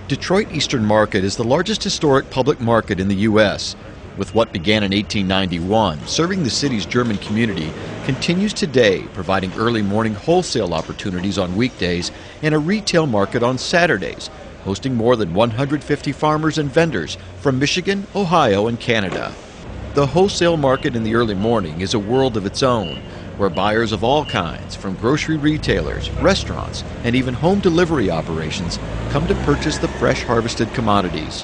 Detroit Eastern Market is the largest historic public market in the U.S. With what began in 1891, serving the city's German community, continues today, providing early morning wholesale opportunities on weekdays and a retail market on Saturdays, hosting more than 150 farmers and vendors from Michigan, Ohio, and Canada. The wholesale market in the early morning is a world of its own, where buyers of all kinds, from grocery retailers, restaurants, and even home delivery operations, come to purchase the fresh harvested commodities.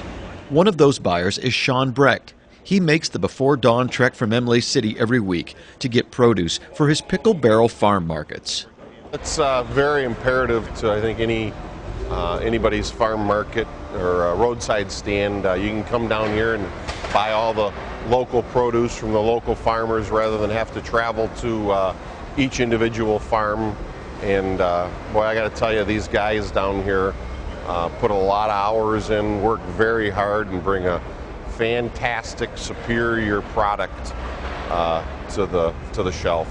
One of those buyers is Sean Brecht. He makes the before dawn trek from Imlay City every week to get produce for his pickle barrel farm markets. It's very imperative to, I think, anybody's farm market or a roadside stand. You can come down here and buy all the local produce from the local farmers rather than have to travel to each individual farm. And boy, I got to tell you, these guys down here put a lot of hours in, work very hard, and bring a fantastic, superior product to the shelf.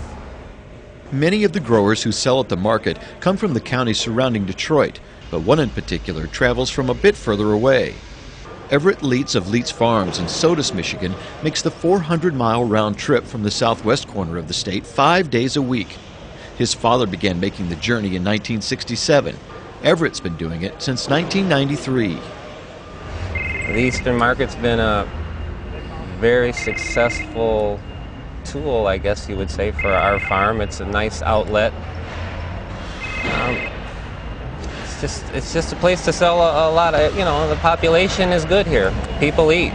Many of the growers who sell at the market come from the counties surrounding Detroit, but one in particular travels from a bit further away. Everett Leitz of Leitz Farms in Sodus, Michigan, makes the 400-mile round trip from the southwest corner of the state 5 days a week. His father began making the journey in 1967. Everett's been doing it since 1993. The Eastern Market's been a very successful tool, I guess you would say, for our farm. It's a nice outlet. It's just a place to sell a lot of, the population is good here. People eat.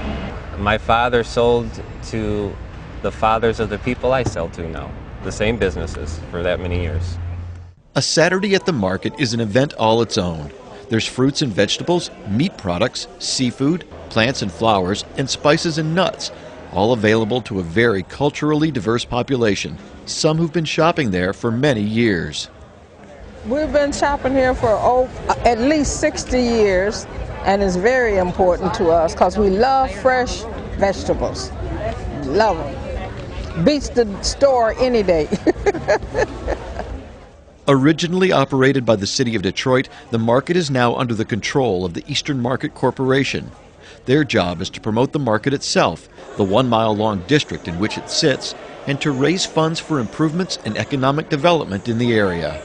My father sold to the fathers of the people I sell to now, the same businesses for that many years. A Saturday at the market is an event all its own. There's fruits and vegetables, meat products, seafood, plants and flowers, and spices and nuts, all available to a very culturally diverse population, some who've been shopping there for many years. We've been shopping here for at least 60 years, and it's very important to us because we love fresh vegetables. Love them. Beats the store any day. Originally operated by the City of Detroit, the market is now under the control of the Eastern Market Corporation. Their job is to promote the market itself, the 1-mile-long district in which it sits, and to raise funds for improvements and economic development in the area.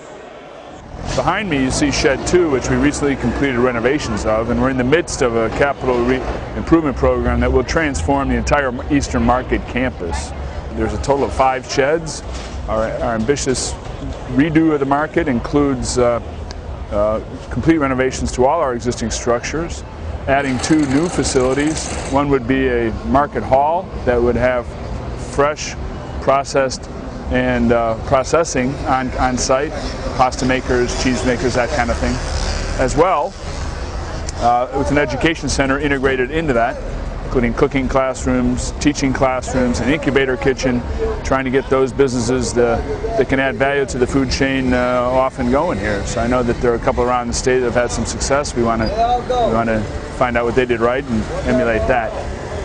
Behind me you see Shed 2, which we recently completed renovations of, and we're in the midst of a capital improvement program that will transform the entire Eastern Market campus. There's a total of 5 sheds. Our ambitious redo of the market includes complete renovations to all our existing structures, adding 2 new facilities. One would be a market hall that would have fresh, processed, and processing on site, pasta makers, cheese makers, that kind of thing, as well with an education center integrated into that, including cooking classrooms, teaching classrooms, an incubator kitchen, trying to get those businesses that can add value to the food chain off and going here. So I know that there are a couple around the state that have had some success. We want to find out what they did right and emulate that.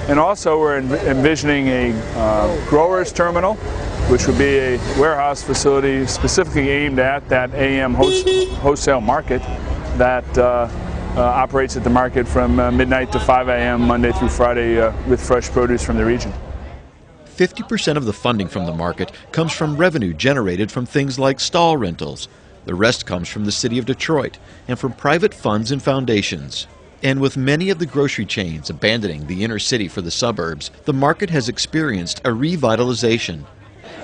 And also we're envisioning a growers terminal, which would be a warehouse facility specifically aimed at that AM wholesale market that operates at the market from midnight to 5 a.m. Monday through Friday with fresh produce from the region. 50% of the funding from the market comes from revenue generated from things like stall rentals. The rest comes from the City of Detroit and from private funds and foundations. And with many of the grocery chains abandoning the inner city for the suburbs, the market has experienced a revitalization.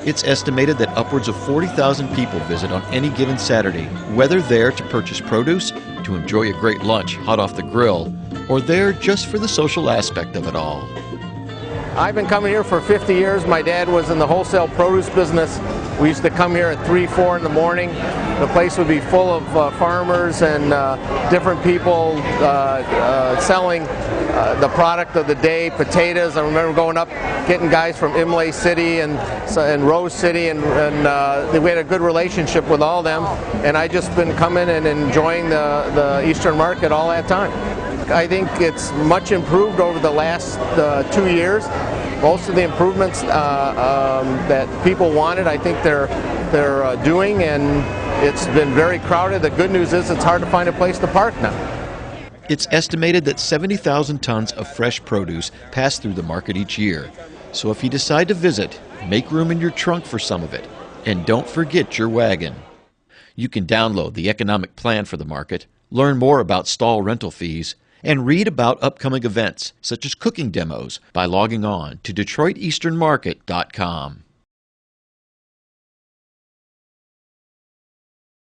It's estimated that upwards of 40,000 people visit on any given Saturday, whether there to purchase produce, to enjoy a great lunch hot off the grill, or there just for the social aspect of it all. I've been coming here for 50 years. My dad was in the wholesale produce business. We used to come here at 3, 4 in the morning. The place would be full of farmers and different people selling the product of the day, potatoes. I remember going up, getting guys from Imlay City and Rose City, and we had a good relationship with all them. And I just been coming and enjoying the Eastern Market all that time. I think it's much improved over the last 2 years. Most of the improvements that people wanted, I think they're doing, and it's been very crowded. The good news is it's hard to find a place to park now. It's estimated that 70,000 tons of fresh produce pass through the market each year. So if you decide to visit, make room in your trunk for some of it. And don't forget your wagon. You can download the economic plan for the market, learn more about stall rental fees, and read about upcoming events such as cooking demos by logging on to DetroitEasternMarket.com.